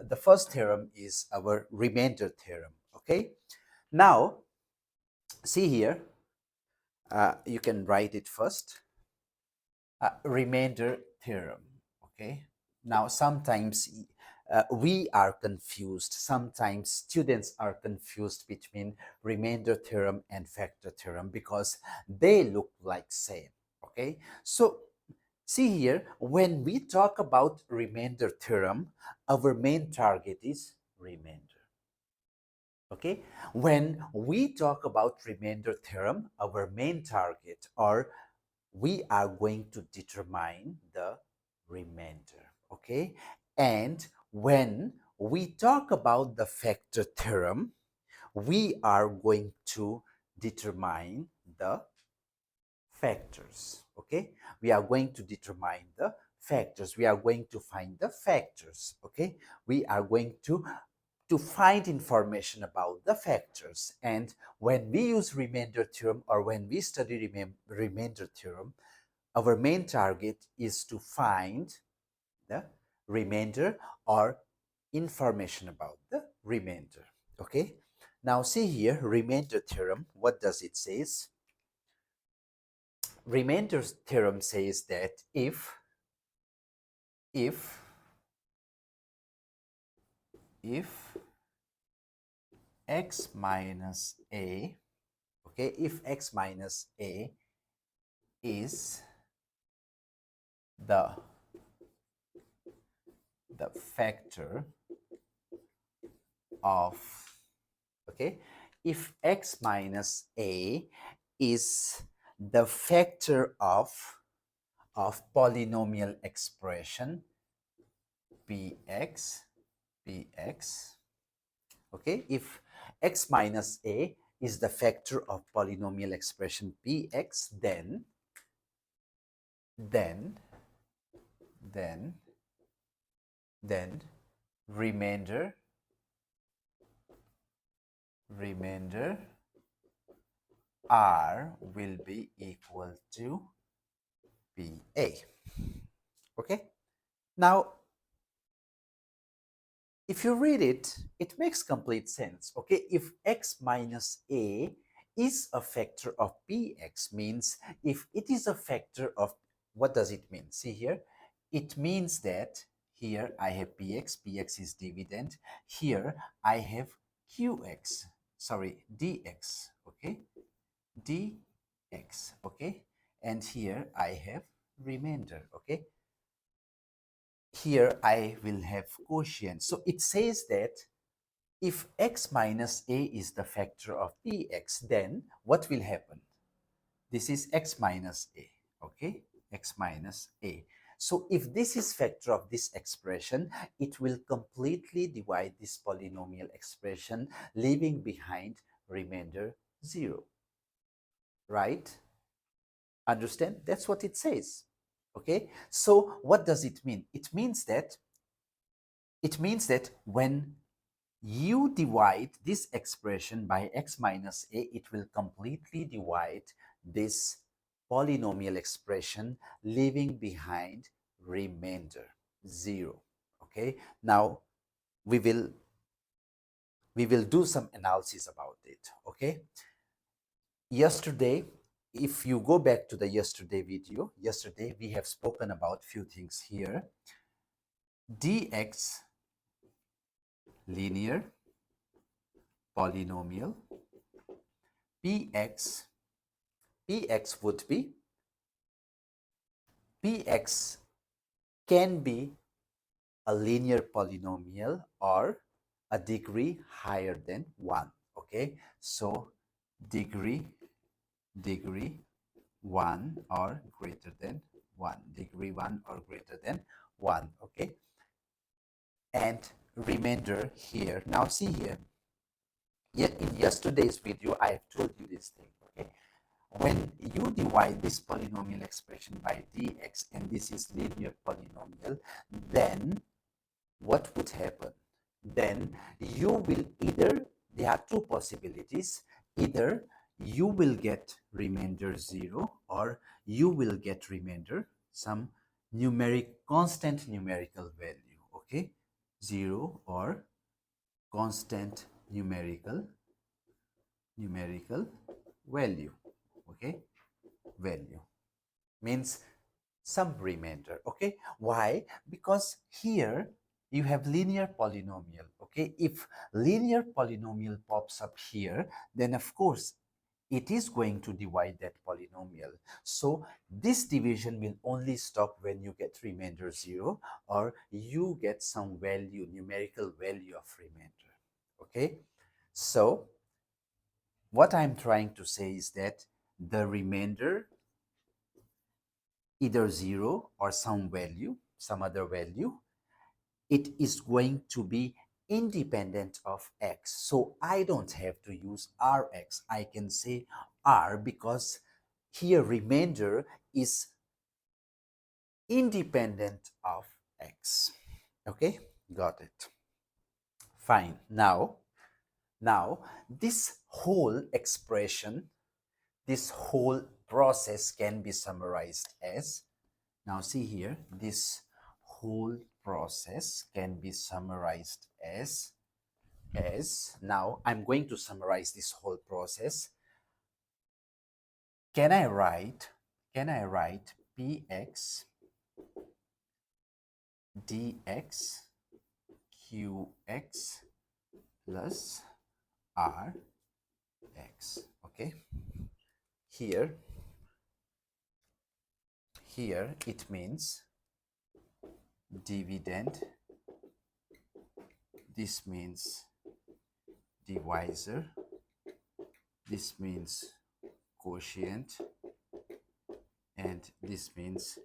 the first theorem is our remainder theorem. Okay, now see here, you can write it first. Remainder theorem. Okay, now sometimes we are confused, sometimes students are confused between remainder theorem and factor theorem because they look like same. Okay, so see here, when we talk about remainder theorem, our main target is remainder. Okay, when we talk about remainder theorem, our main target, or we are going to determine the remainder. Okay, and when we talk about the factor theorem, we are going to determine the factors. Okay, we are going to determine the factors, we are going to find the factors. Okay, we are going to find information about the factors. And when we use remainder theorem, or when we study remainder theorem, our main target is to find the remainder or information about the remainder. Okay, now see here, remainder theorem, what does it says? Remainder theorem says that if x minus a, okay, if x minus a is the factor of, okay, if x minus a is the factor of polynomial expression px, okay, if x minus a is the factor of polynomial expression px, then remainder r will be equal to pa. Okay, now if you read it, it makes complete sense. Okay, if x minus a is a factor of px, means if it is a factor of, what does it mean? See here, it means that here I have px is dividend, here I have qx, sorry, dx, okay, dx, okay, and here I have remainder, okay, here I will have quotient. So it says that if x minus a is the factor of px, then what will happen? This is x minus a, okay, x minus a. So if this is factor of this expression, it will completely divide this polynomial expression, leaving behind remainder 0. Right? Understand? That's what it says. Okay, so what does it mean? It means that when you divide this expression by x minus a, it will completely divide this polynomial expression, leaving behind remainder 0. Okay, now we will do some analysis about it. Okay, yesterday, if you go back to the yesterday video, yesterday we have spoken about few things here. Dx linear polynomial, px would be, px can be a linear polynomial or a degree higher than 1. Okay, so degree 1 or greater than 1, degree 1 or greater than 1. Okay, and remainder here. Now see here, in yesterday's video I have told you this thing. Okay, when you divide this polynomial expression by dx, and this is linear polynomial, then what would happen? Then you will either, there are two possibilities, either you will get remainder 0 or you will get remainder some constant numerical value. Okay, 0 or constant numerical value. Okay, value means some remainder. Okay, why? Because here you have linear polynomial. Okay, if linear polynomial pops up here, then of course it is going to divide that polynomial. So this division will only stop when you get remainder 0 or you get some value, numerical value of remainder. Okay, so what I'm trying to say is that the remainder, either 0 or some value, some other value, it is going to be independent of x. So I don't have to use rx. I can say r because here remainder is independent of x. Okay, got it. Fine. Now this whole expression, this whole process can be summarized as, now see here, this whole process can be summarized as now I'm going to summarize this whole process. Can I write px dx qx plus rx? Okay, here it means dividend, this means divisor, this means quotient, and this means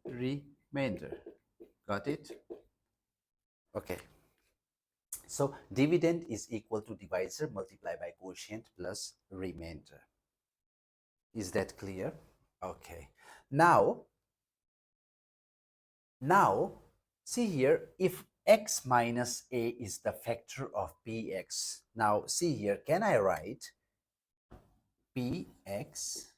remainder. Got it? Okay. So dividend is equal to divisor multiplied by quotient plus remainder. Is that clear? Okay. Now see here, if x minus a is the factor of px, now see here, can I write px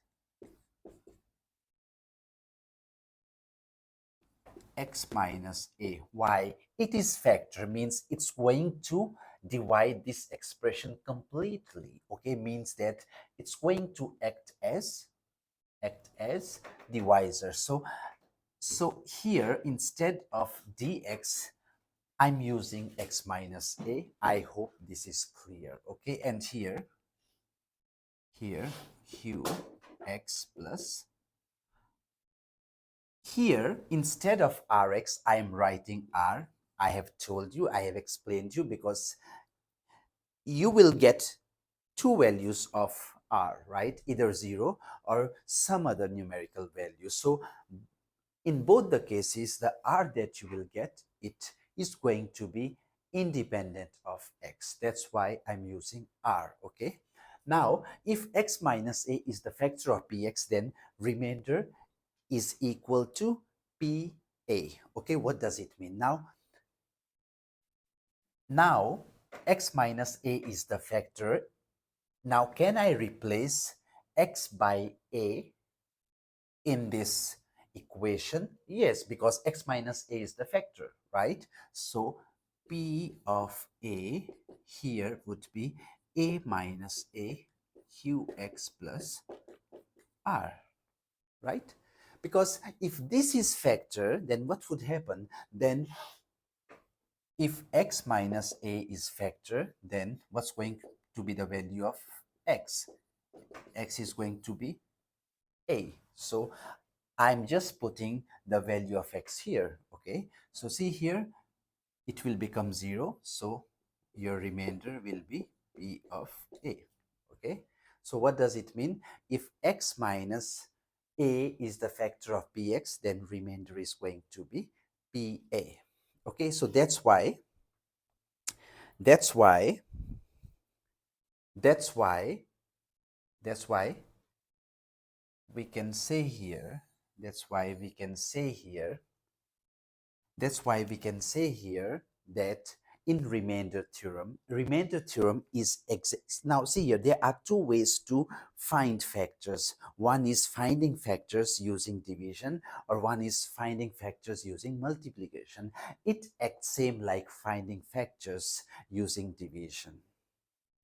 x minus a? Why? It is factor, means it's going to divide this expression completely. Okay, means that it's going to act as divisor. So here instead of dx, I'm using x minus a. I hope this is clear. Okay, and here q x plus, here instead of rx I am writing r. I have told you, I have explained you, because you will get two values of r, right? Either 0 or some other numerical value. So in both the cases, the r that you will get, it is going to be independent of x. That's why I'm using r. Okay, now if x minus a is the factor of px, then remainder is equal to pa. Okay, what does it mean? Now x minus a is the factor. Now can I replace x by a in this equation? Yes, because x minus a is the factor, right? So p of a here would be a minus a qx plus r, right? Because if this is factor, then what would happen? Then if x minus a is factor, then what's going to be the value of x? X is going to be a. So I'm just putting the value of x here. Okay, so see here, it will become 0. So your remainder will be p of a. Okay, so what does it mean? If x minus a is the factor of px, then remainder is going to be pa. Okay, so that's why that's why that's why that's why we can say here that's why we can say here that in remainder theorem is now see here, there are two ways to find factors. One is finding factors using division, or one is finding factors using multiplication. It acts same like finding factors using division.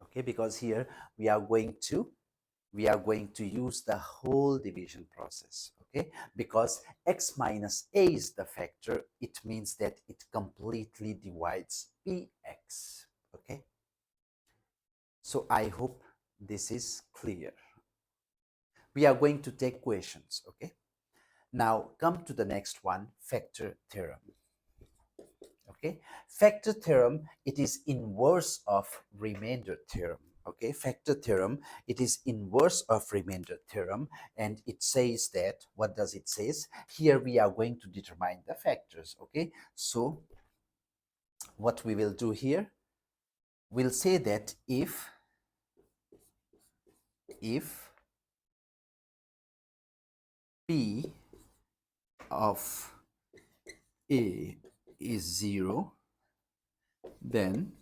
Okay, because here we are going to use the whole division process. Okay, because x minus a is the factor, it means that it completely divides px. Okay, so I hope this is clear. We are going to take questions. Okay, now come to the next one, factor theorem. Okay, factor theorem, it is inverse of remainder theorem. Okay, factor theorem, it is inverse of remainder theorem, and it says that, what does it says here? We are going to determine the factors. Okay, so what we will do here, we'll say that if p of a is 0, then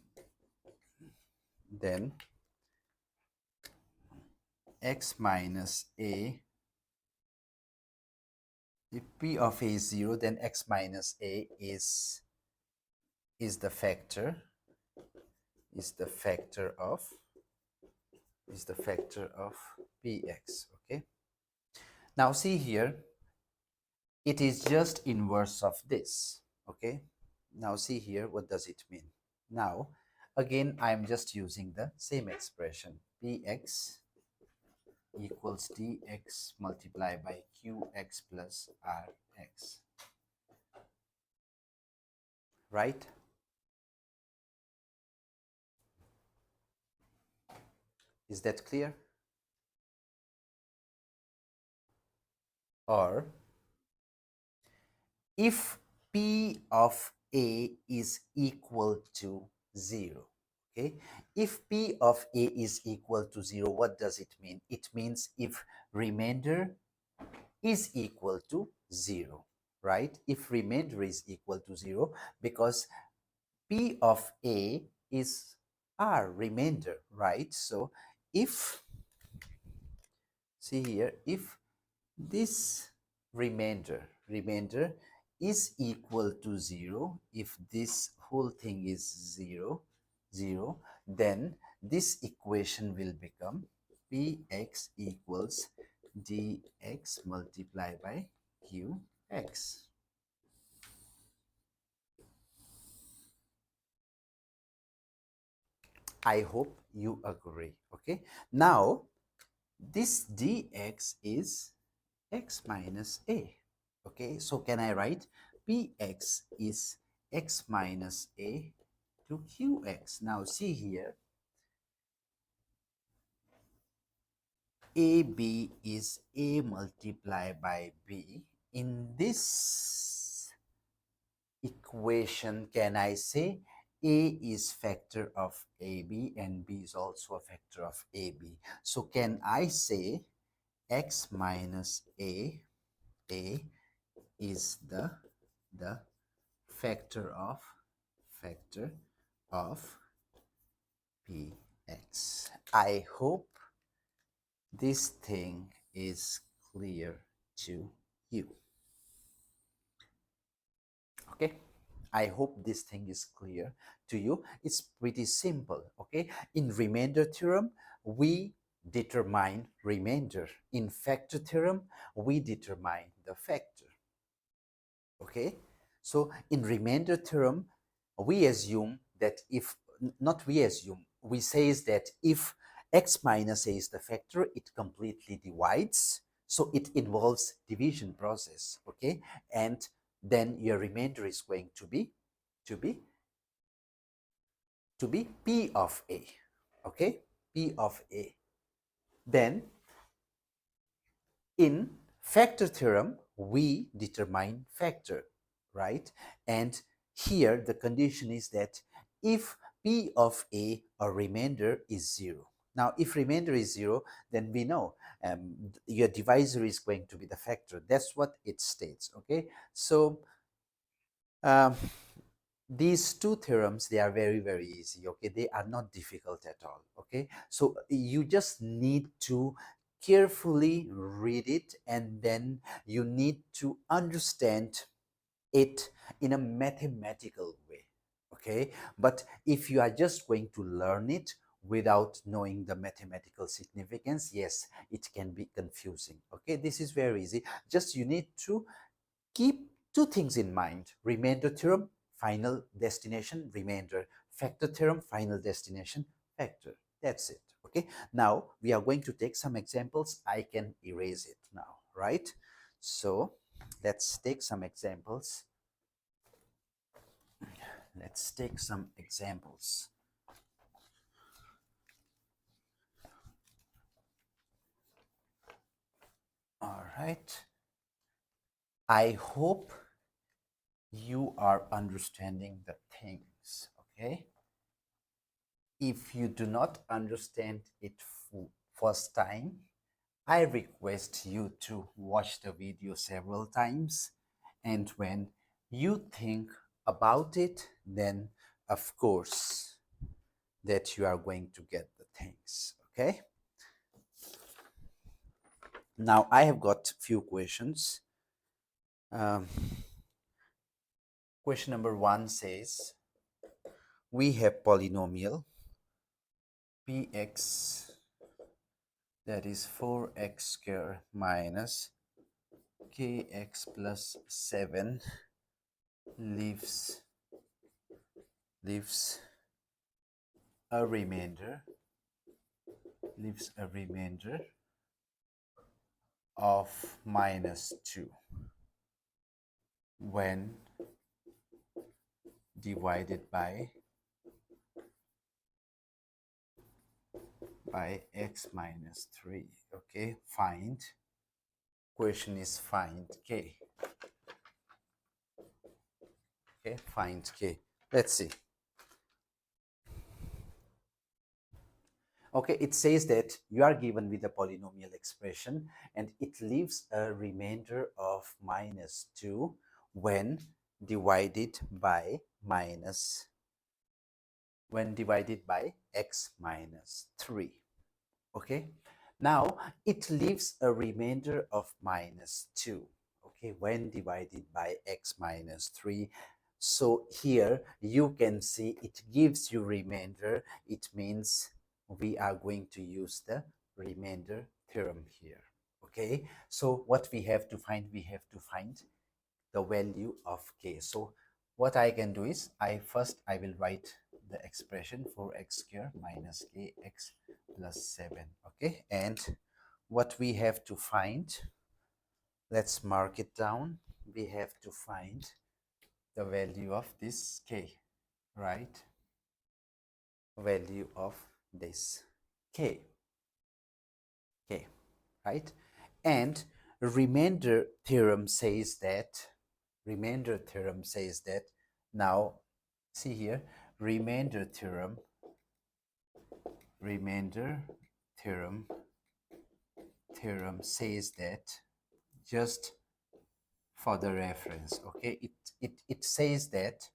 x minus a, if p of a is 0, then x minus a is the factor of px. Okay, now see here, it is just inverse of this. Okay, now see here, what does it mean? Now again, I am just using the same expression, px equals dx multiplied by qx plus rx, right? Is that clear? Or if p of a is equal to 0, okay, if p of a is equal to 0, what does it mean? It means if remainder is equal to 0, right? If remainder is equal to 0, because p of a is r remainder, right? So if, see here, if this remainder is equal to 0, if this whole thing is 0, then this equation will become px equals dx multiplied by qx. I hope you agree. Okay, now this dx is x minus a. Okay, so can I write px is x minus a to qx? Now see here, ab is a multiplied by b. In this equation, can I say a is factor of ab and b is also a factor of ab? So can I say x minus a is the factor of px? I hope this thing is clear to you. Okay, I hope this thing is clear to you. It's pretty simple. Okay, in remainder theorem, we determine remainder. In factor theorem, we determine the factor. Okay, so in remainder theorem, we assume that if, not we assume, we says that if x minus a is the factor, it completely divides, so it involves division process. Okay, and then your remainder is going to be p of a. Okay, p of a. Then in factor theorem, we determine factor, right? And here the condition is that if p of a or remainder is 0. Now, if remainder is 0, then we know your divisor is going to be the factor. That's what it states. Okay, so um, these two theorems, they are very, very easy. Okay, they are not difficult at all. Okay, so you just need to carefully read it, and then you need to understand it in a mathematical way. Okay, but if you are just going to learn it without knowing the mathematical significance, yes, it can be confusing. Okay, this is very easy. Just you need to keep two things in mind: remainder theorem, final destination, remainder; factor theorem, final destination, factor. That's it. Okay, now we are going to take some examples. I can erase it now, right? So let's take some examples. Let's take some examples. All right. I hope you are understanding the things. Okay. If you do not understand it first time, I request you to watch the video several times. And when you think about it, then of course that you are going to get the things. Okay. Now I have got few questions. Um, Question number 1 says, we have polynomial px, that is 4x square minus kx plus 7, leaves a remainder of minus 2 when divided by x minus 3. Okay, find. Question is find k. Okay, find k. Let's see. Okay, it says that you are given with a polynomial expression and it leaves a remainder of minus 2 when divided by x minus 3. Okay, now it leaves a remainder of minus 2, okay, when divided by x minus 3. So here you can see it gives you remainder. It means we are going to use the remainder theorem here. Okay, so what we have to find, the value of k. So what I can do is I will write the expression for x square minus kx plus 7. Okay, and what we have to find, let's mark it down. We have to find the value of this k, right? Value of this k, right? And remainder theorem says that, now see here, remainder theorem says that, just for the reference, okay, it says that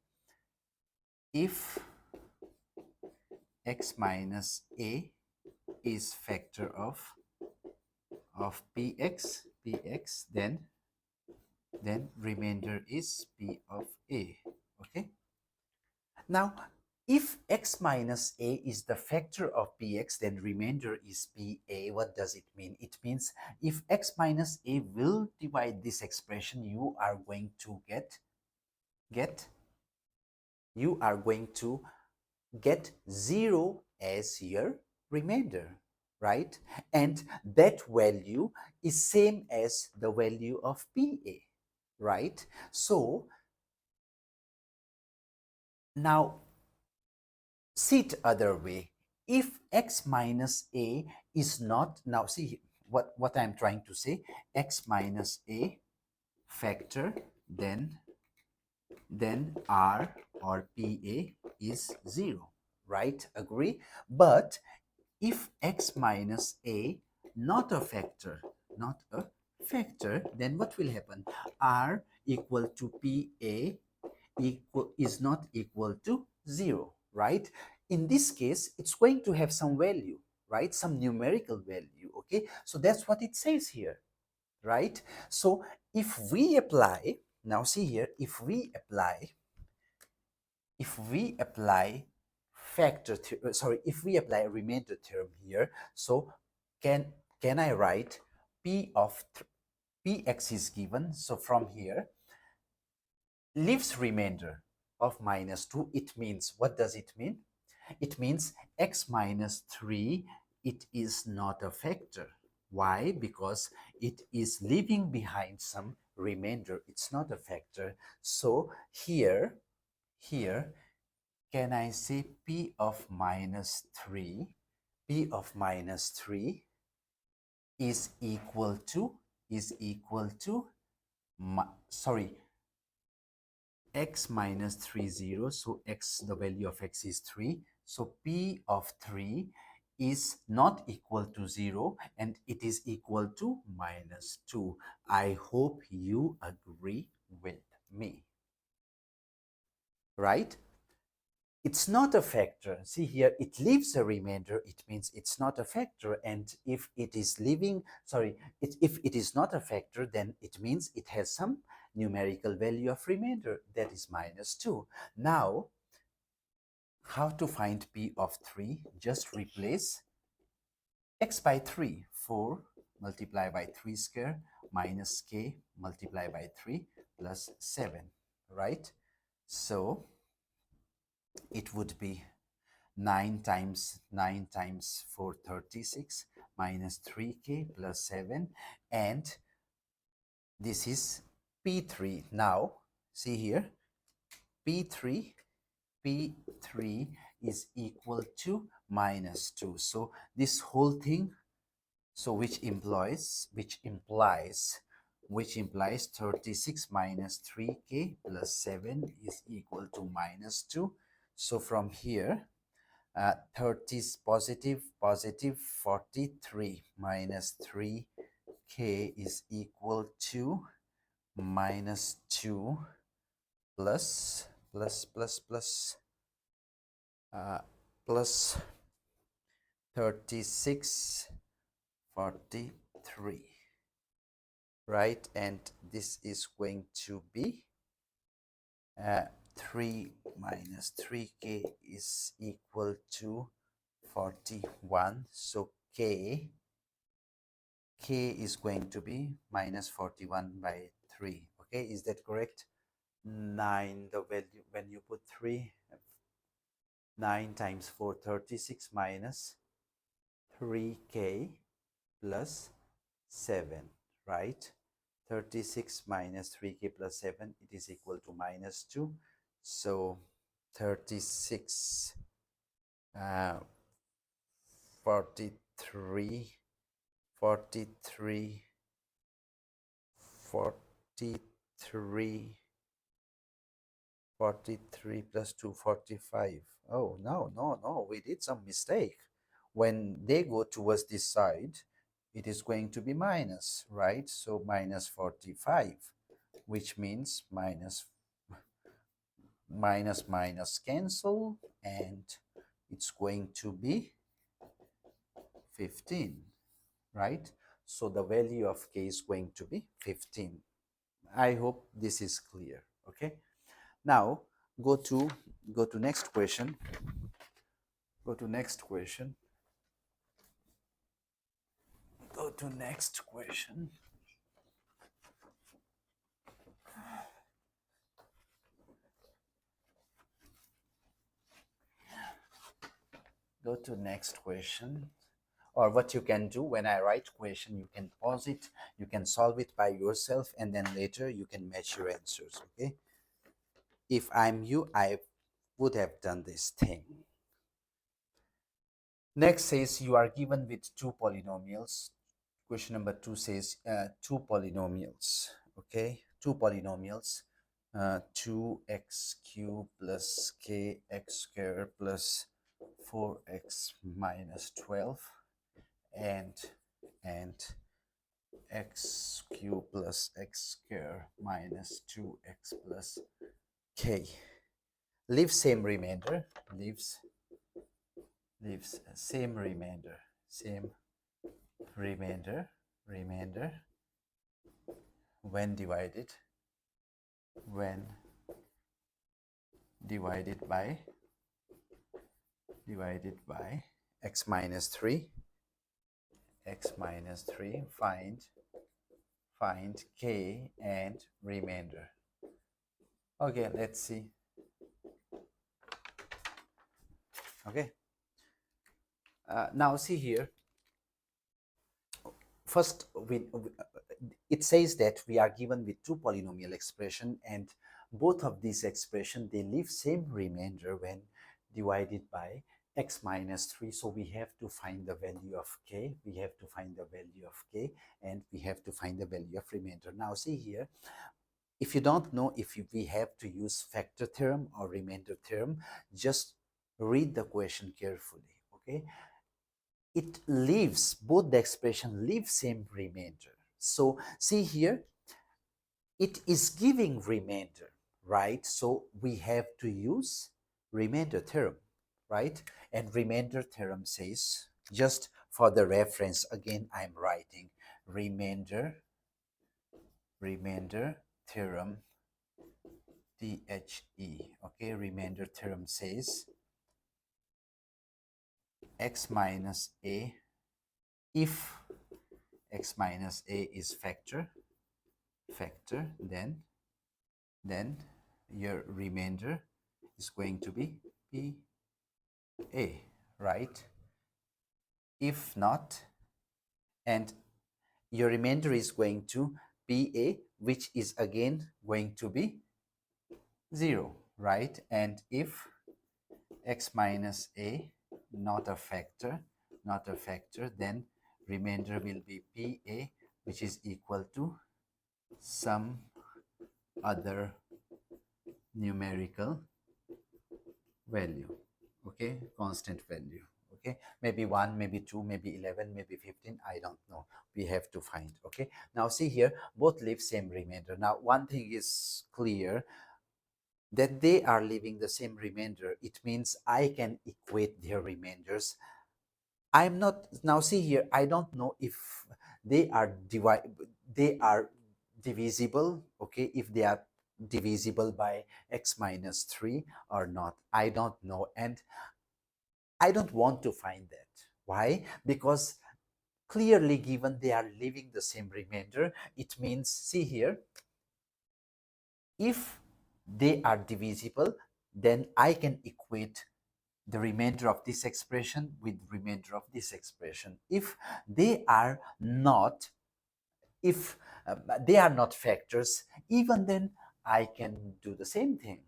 if x minus a is factor of px, then remainder is p of a. Okay, now if x minus a is the factor of px, then remainder is pa. What does it mean? It means if x minus a will divide this expression, you are going to get 0 as your remainder, right? And that value is same as the value of PA, right? So now see it other way. If x minus a is not, now see what I'm trying to say, x minus a factor, then r or PA is 0, right? Agree? But if x minus a not a factor, then what will happen? R equal to PA is not equal to 0, right? In this case, it's going to have some value, right? Some numerical value, okay? So that's what it says here, right? So if we apply, now see here, if we apply if we apply a remainder theorem here, so can I write p of px is given, so from here leaves remainder of -2, it means, what does it mean? It means x minus 3, it is not a factor. Why? Because it is leaving behind some remainder. It's not a factor. So here, can I say p of -3, p of -3 is equal to, sorry, x minus 3, 0. So x, the value of x is 3. So p of 3 is not equal to 0 and it is equal to -2. I hope you agree with me, right? It's not a factor. See here, it leaves a remainder. It means it's not a factor. And if it is leaving, if it is not a factor, then it means it has some numerical value of remainder, that is -2. Now, how to find p of 3? Just replace x by 3. 4 multiplied by 3 square minus k multiplied by 3 plus 7, right? So it would be 9 times 4, 36, minus 3k plus 7, and this is p3. Now see here, p3 is equal to -2. So this whole thing, so which implies 36 minus 3k plus 7 is equal to -2. So from here, 30 is positive 43 minus 3k is equal to -2 plus plus 36 43, right? And this is going to be 3 minus 3k is equal to 41. So k is going to be -41 by 3. Okay, is that correct? 9, the value when you put 3, 9 times 4, 36 minus 3k plus 7, right? 36 minus 3k plus 7, it is equal to -2. So 36 43 43 43 43 plus 2 45. Oh, no, we did some mistake. When they go towards this side, it is going to be minus, right? So minus 45, which means minus cancel, and it's going to be 15, right? So the value of k is going to be 15. I hope this is clear. Okay, now go to next question. Go to next question. Go to next question. Go to next question. Or what you can do, when I write question, you can pause it, you can solve it by yourself, and then later you can match your answers. Okay, if I'm you, I would have done this thing. Next says you are given with two polynomials. Question number 2 says two polynomials. Okay, two polynomials, 2x cubed plus kx squared plus 4x minus 12 and x cubed plus x squared minus 2x plus k, leaves same remainder, leaves same remainder, remainder when divided by x minus 3, find k and remainder. Okay, let's see. Okay, now see here. First, it says that we are given with two polynomial expression, and both of these expression, they leave same remainder when divided by x minus 3. So we have to find the value of k, and we have to find the value of remainder. Now see here, if you don't know if we have to use factor theorem or remainder theorem, just read the question carefully. Okay, it leaves, both the expression leave same remainder. So see here, it is giving remainder, right? So we have to use remainder theorem, right? And remainder theorem says, just for the reference, again I'm writing remainder theorem, THE. Okay, remainder theorem says x minus a, if x minus a is factor, then your remainder is going to be PA, right? If not, and your remainder is going to PA, which is again going to be 0, right? And if x minus a not a factor, then remainder will be PA, which is equal to some other numerical value, okay, constant value. Okay, maybe 1, maybe 2, maybe 11, maybe 15, I don't know, we have to find. Okay, now see here, both leave same remainder. Now one thing is clear, that they are leaving the same remainder, it means I can equate their remainders. I'm not, now see here, I don't know if they are divisible, okay, if they are divisible by x minus 3 or not, I don't know, and I don't want to find that. Why? Because clearly given they are leaving the same remainder, it means, see here, if they are divisible, then I can equate the remainder of this expression with remainder of this expression. If they are not, if they are not factors, even then I can do the same thing,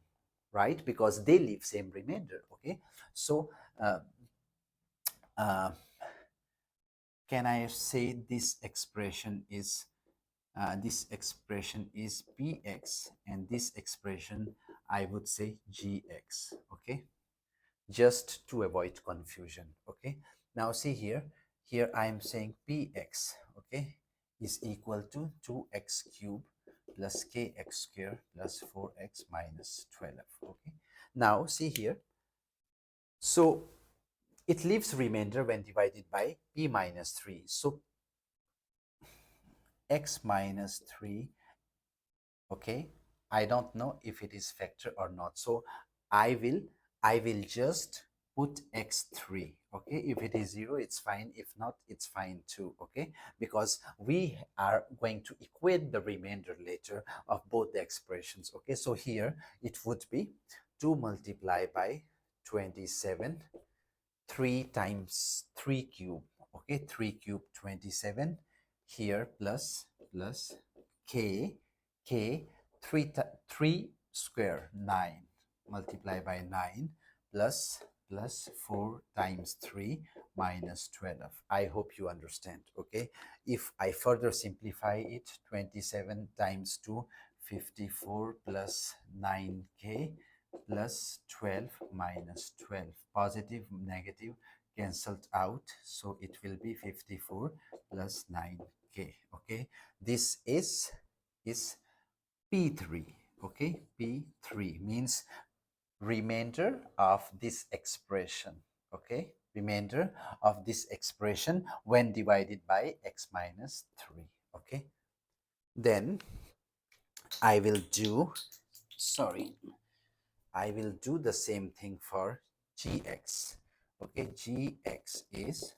right? Because they leave same remainder. Okay, so uh, can I say this expression is px, and this expression I would say gx. Okay, just to avoid confusion. Okay, now see here, I am saying px, okay, is equal to 2x cubed plus kx square plus 4x minus 12. Okay, now see here, so it leaves remainder when divided by p minus 3. So x minus 3, okay, I don't know if it is factor or not, so I will just put x3. Okay, if it is 0, it's fine, if not, it's fine too. Okay, because we are going to equate the remainder later of both the expressions. Okay, so here it would be 2 multiplied by 27, 3 times 3 cube, okay, 3 cube 27, here plus k 3 square 9 multiplied by 9 plus 4 times 3 minus 12. I hope you understand. Okay, if I further simplify it, 27 times 2, 54 plus 9k plus 12 minus 12, positive negative cancelled out, so it will be 54 plus 9k. Okay, this is P3. Okay, P3 means remainder of this expression. Okay, remainder of this expression when divided by x minus 3. Okay, then I will do, sorry, I will do the same thing for gx. Okay, gx is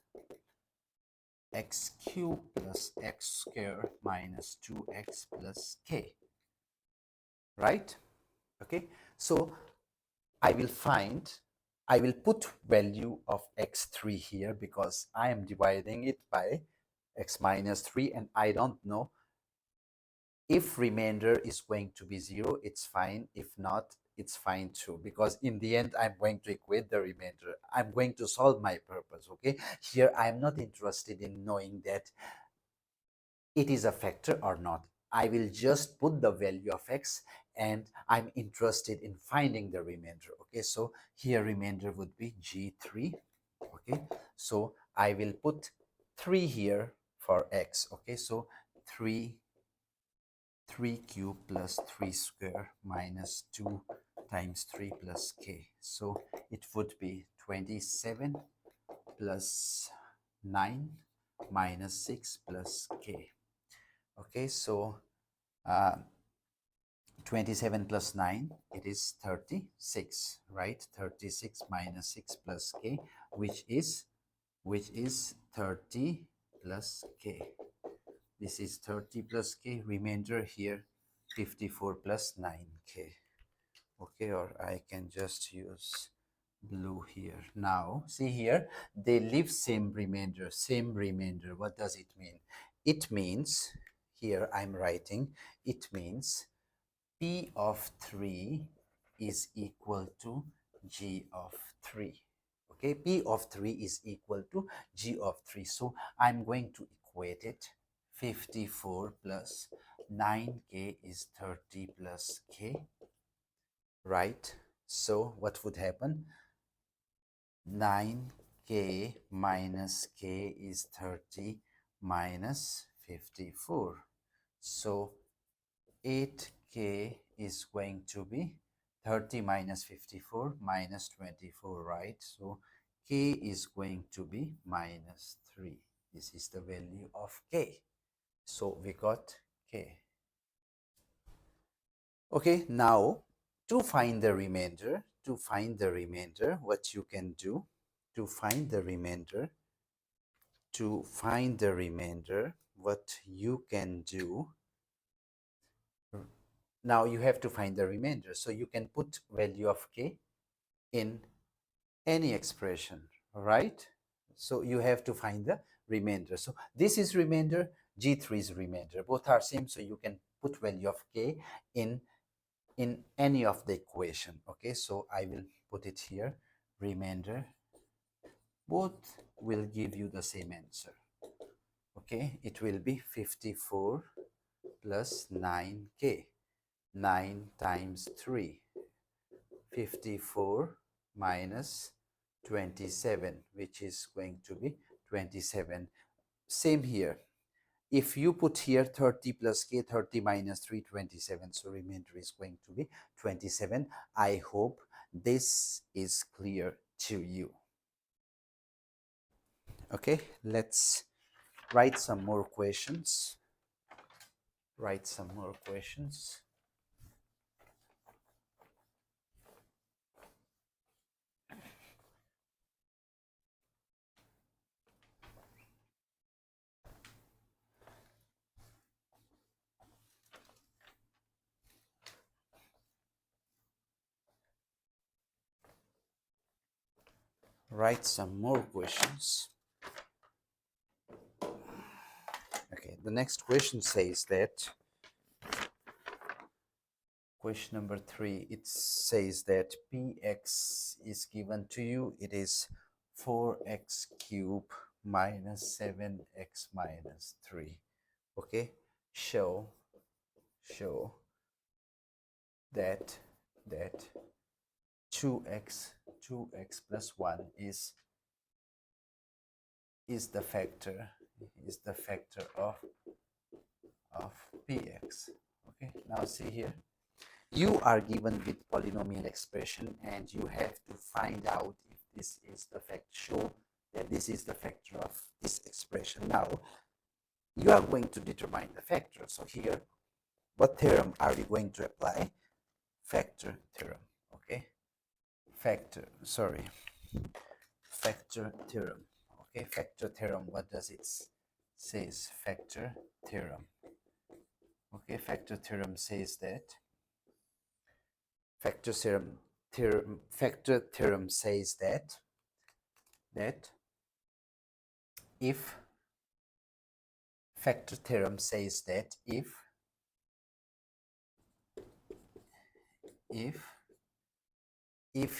x cubed plus x squared minus 2x plus k, right? Okay, so I will find, I will put value of x3 here because I am dividing it by x minus 3 and I don't know if remainder is going to be 0, it's fine. If not, it's fine too, because in the end, I'm going to equate the remainder. I'm going to solve my purpose, okay? Here, I'm not interested in knowing that it is a factor or not. I will just put the value of x and I'm interested in finding the remainder, okay? So here remainder would be g3, okay? So I will put 3 here for x, okay? So 3 cube plus 3 square minus 2 times 3 plus k. So it would be 27 plus 9 minus 6 plus k. Okay, so uh, 27 plus 9, it is 36, right? 36 minus 6 plus k, which is 30 plus k. This is 30 plus k, remainder here 54 plus 9k. Okay, or I can just use blue here. Now, see here, they leave same remainder, same remainder. What does it mean? It means, here I'm writing, it means P of 3 is equal to G of 3. Okay, P of 3 is equal to G of 3. So I'm going to equate it. 54 plus 9k is 30 plus k, right? So what would happen? 9k minus k is 30 minus 54. So 8k is going to be 30 minus 54 minus 24, right? So k is going to be minus 3. This is the value of k. So we got k. Okay, now to find the remainder, what you can do to find the remainder, what you can do, now you have to find the remainder. So you can put value of k in any expression, right? So you have to find the remainder. So this is remainder, G3 is remainder. Both are same, so you can put value of k in any of the equation. Okay, so I will put it here, remainder. Both will give you the same answer. Okay, it will be 54 plus 9k. 9 times 3, 54 minus 27, which is going to be 27. Same here. If you put here 30 plus k, 30 minus 3, 27. So remainder is going to be 27. I hope this is clear to you. Okay, let's write some more questions. Write some more questions. Write some more questions. Okay, the next question says that, question number 3, it says that px is given to you. It is 4x cubed minus 7x minus 3. Okay, show that 2x plus 1 is the factor of px. Okay, now see here, You are given with polynomial expression and you have to find out if this is the factor, show that this is the factor of this expression. Now, you are going to determine the factor. So here, what theorem are we going to apply? Factor theorem, okay? Factor theorem, okay? Factor theorem, what does it says? Factor theorem, okay? Factor theorem says that factor theorem says that if factor theorem says that if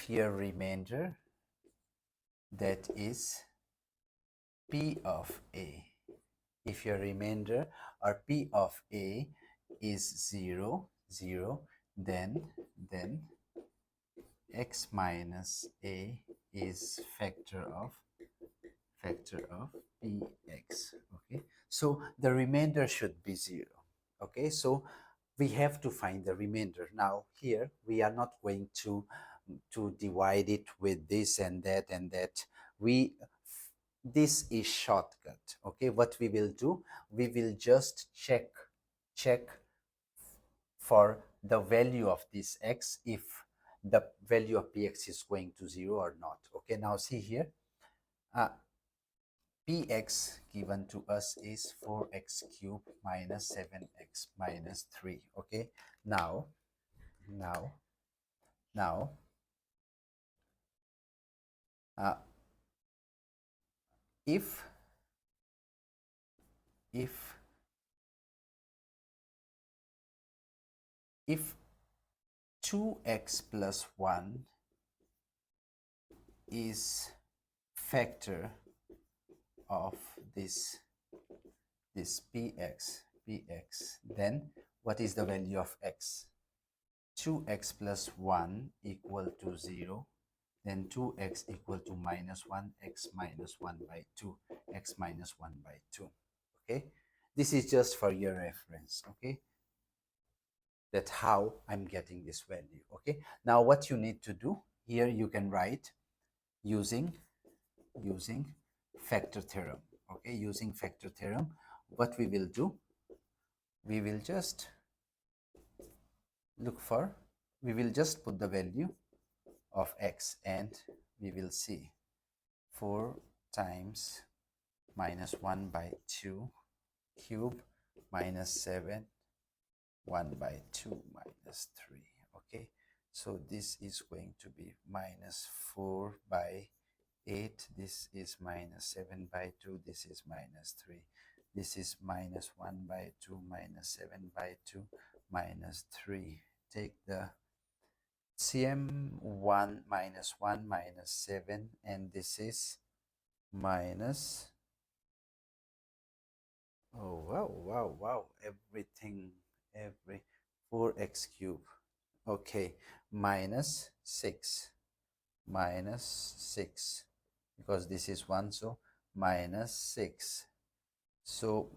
your remainder, that is P of A, if your remainder or P of A is 0, then x minus A is factor of Px. Okay, so the remainder should be 0. Okay, so we have to find the remainder. Now here we are not going to divide it with this and that and that. This is shortcut. Okay, what we will do, we will just check for the value of this x if the value of px is going to 0 or not. Okay, now see here, px given to us is 4x cubed minus 7x minus 3. Okay, now if 2x plus 1 is factor of this px, then what is the value of x? 2x plus 1 equal to 0, then 2x equal to minus 1, x minus 1 by 2, x minus 1 by 2. Okay, this is just for your reference. Okay, that's how I'm getting this value. Okay, now what you need to do here, you can write using factor theorem. Okay, using factor theorem, what we will do, we will just we will just put the value of x and we will see 4 times minus 1 by 2 cube minus 7 1 by 2 minus 3. Okay, so this is going to be minus 4 by 8, this is minus 7 by 2, this is minus 3, this is minus 1 by 2 minus 7 by 2 minus 3. Take the CM1 minus 1 minus 7, and this is minus, oh wow, every 4x cube. Okay, minus 6 because this is 1, so minus 6. So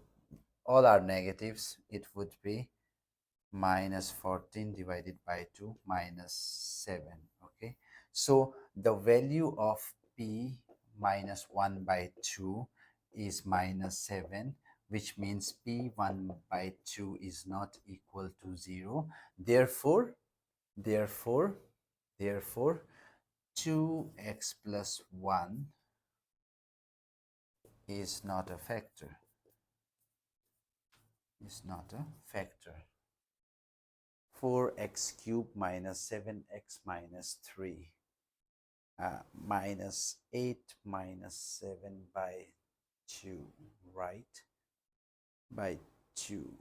all are negatives, it would be minus 14 divided by 2 minus 7. Okay, so the value of p minus 1 by 2 is minus 7, which means p1 by 2 is not equal to 0. Therefore 2x plus 1 is not a factor. 4x cubed minus 7x minus 3 minus 8 minus 7 by 2, right? By 2,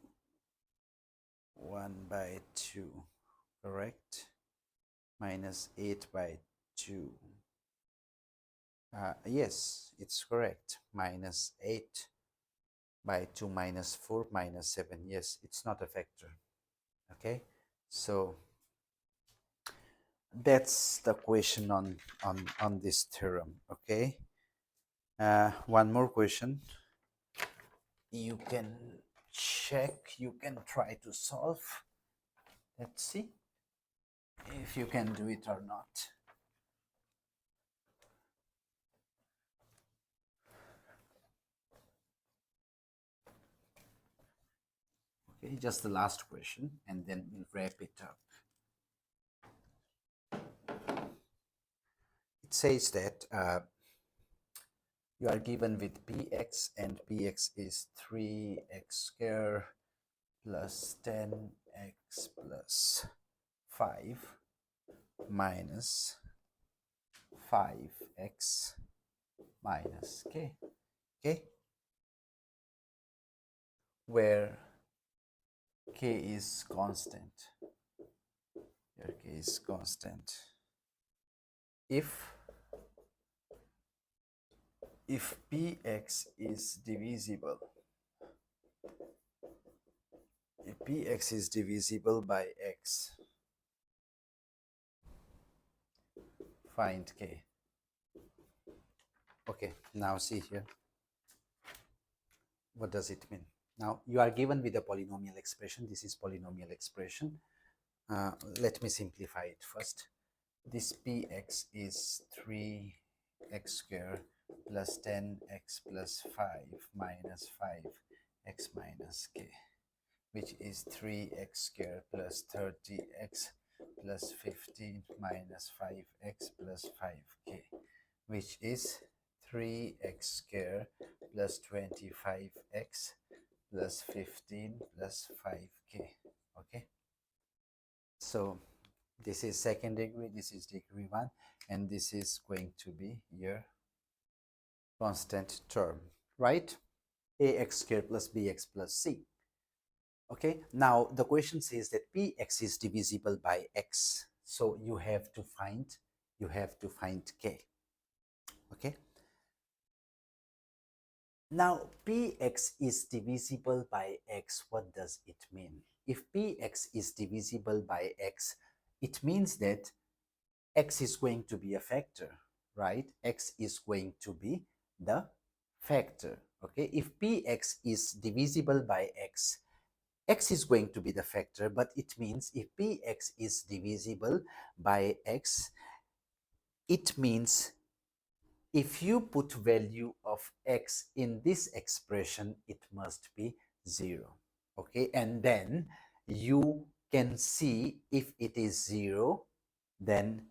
1 by 2, correct? Minus 8 by 2. Yes, it's correct. Minus 8 by 2 minus 4 minus 7. Yes, it's not a factor. Okay, so that's the question on this theorem. Okay, one more question. You can check, you can try to solve. Let's see. if you can do it or not. Okay, just the last question and then we'll wrap it up. It says that you are given with px, and px is 3x squared plus 10x plus 5 minus 5x minus k, okay, where k is constant. Here k is constant. If px is divisible, if px is divisible by x, find k. Okay, now see here. What does it mean? Now you are given with a polynomial expression. This is polynomial expression. Let me simplify it first. This px is 3x squared plus 10x plus 5 minus 5x minus k, which is 3x squared plus 30x plus 15 minus 5x plus 5k, which is 3x squared plus 25x plus 15 plus 5k. Okay, so this is second degree, this is degree 1, and this is going to be your constant term, right? Ax squared plus bx plus c. Okay, now the question says that px is divisible by x, so you have to find k. Okay, now px is divisible by x. What does it mean? If px is divisible by x, it means that x is going to be a factor, right? X is going to be the factor. Okay, if px is divisible by x, x is going to be the factor, but it means if px is divisible by x, it means if you put value of x in this expression, it must be 0. Okay, and then you can see if it is 0, then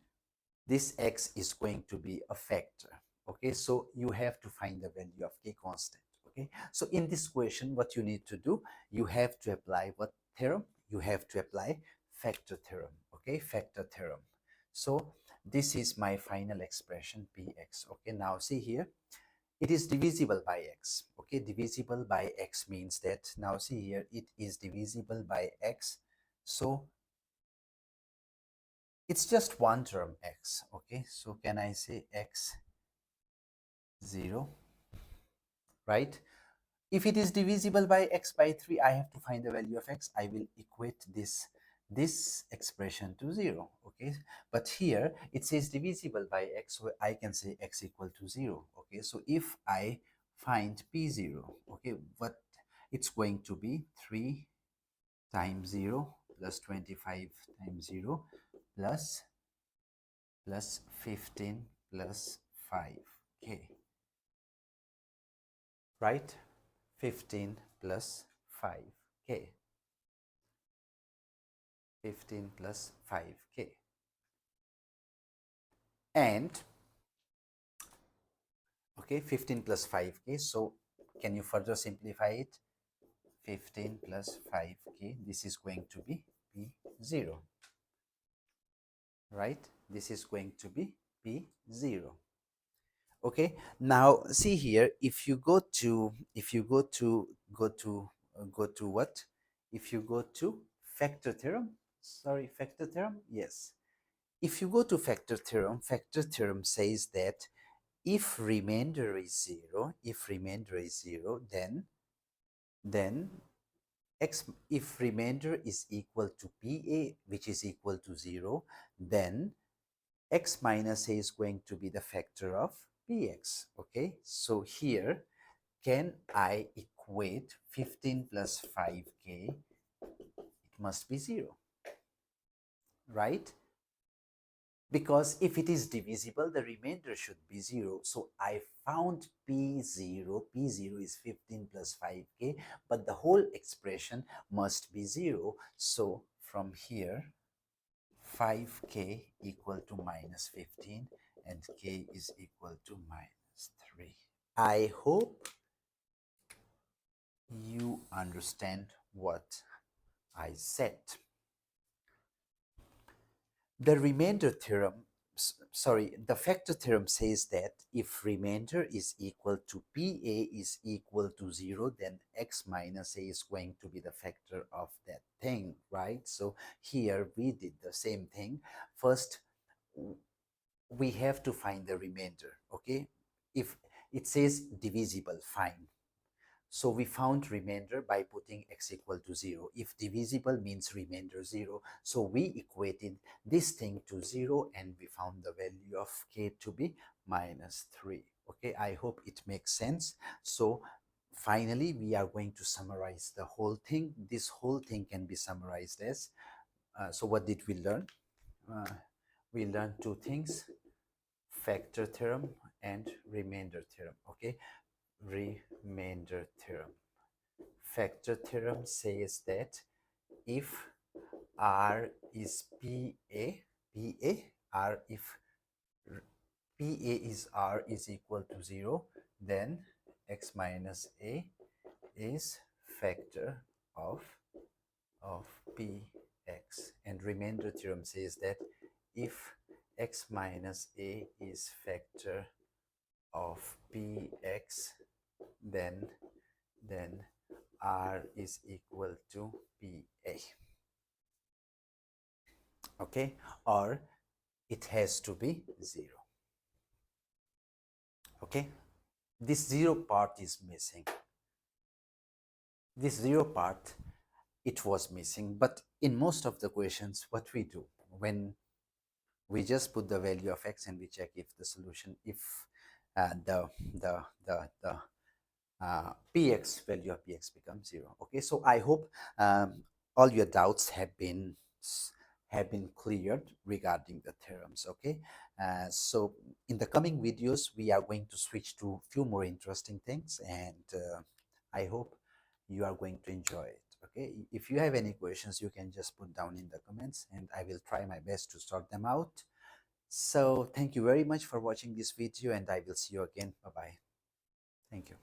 this x is going to be a factor. Okay, so you have to find the value of k constant. Okay, so in this question, what you need to do, you have to apply what theorem? You have to apply factor theorem. Okay, factor theorem. So this is my final expression px. Okay, now see here, it is divisible by x. Okay, divisible by x means that, now see here, it is divisible by x, so it's just one term x. Okay, so can I say x 0, right? If it is divisible by x by 3, I have to find the value of x. I will equate this expression to 0. Okay, but here it says divisible by x, so I can say x equal to 0. Okay, so if I find p0, okay, what it's going to be 3 times 0 plus 25 times 0 plus 15 plus 5k, right? 15 plus 5k, 15 plus 5k, and okay, 15 plus 5k, so can you further simplify it? 15 plus 5k, this is going to be p0, right? This is going to be p0. Okay, now see here, if you go to what, if you go to factor theorem, factor theorem, yes, if you go to factor theorem says that if remainder is 0, then x, if remainder is equal to pa, which is equal to 0, then x minus a is going to be the factor of px. Okay, so here, can I equate 15 plus 5k? It must be 0, right? because if it is divisible, the remainder should be 0. So I found P0. P0 is 15 plus 5k, but the whole expression must be 0. So from here, 5k equal to minus 15 and k is equal to minus 3. I hope you understand what I said. The remainder theorem, sorry, the factor theorem says that if remainder is equal to PA is equal to 0, then x minus a is going to be the factor of that thing, right? So here we did the same thing. First, we have to find the remainder, okay? If it says divisible, fine. So we found remainder by putting x equal to 0. If divisible means remainder 0, so we equated this thing to 0 and we found the value of k to be minus 3. Okay, I hope it makes sense. So finally, we are going to summarize the whole thing. This whole thing can be summarized as, so what did we learn? We learned two things, factor theorem and remainder theorem. Okay, remainder theorem. Factor theorem says that if R is R if PA is R is equal to 0, then x minus a is factor of px. And remainder theorem says that if x minus a is factor of px, then R is equal to PA. Okay, or it has to be 0. Okay, this 0 part is missing. This 0 part, it was missing, but in most of the questions, what we do when we just put the value of x and we check if the solution, if the px, value of px becomes 0. Okay, so I hope all your doubts have been cleared regarding the theorems. Okay, so in the coming videos we are going to switch to a few more interesting things, and I hope you are going to enjoy it. Okay, if you have any questions, you can just put down in the comments and I will try my best to sort them out. So thank you very much for watching this video, and I will see you again. Bye bye. Thank you.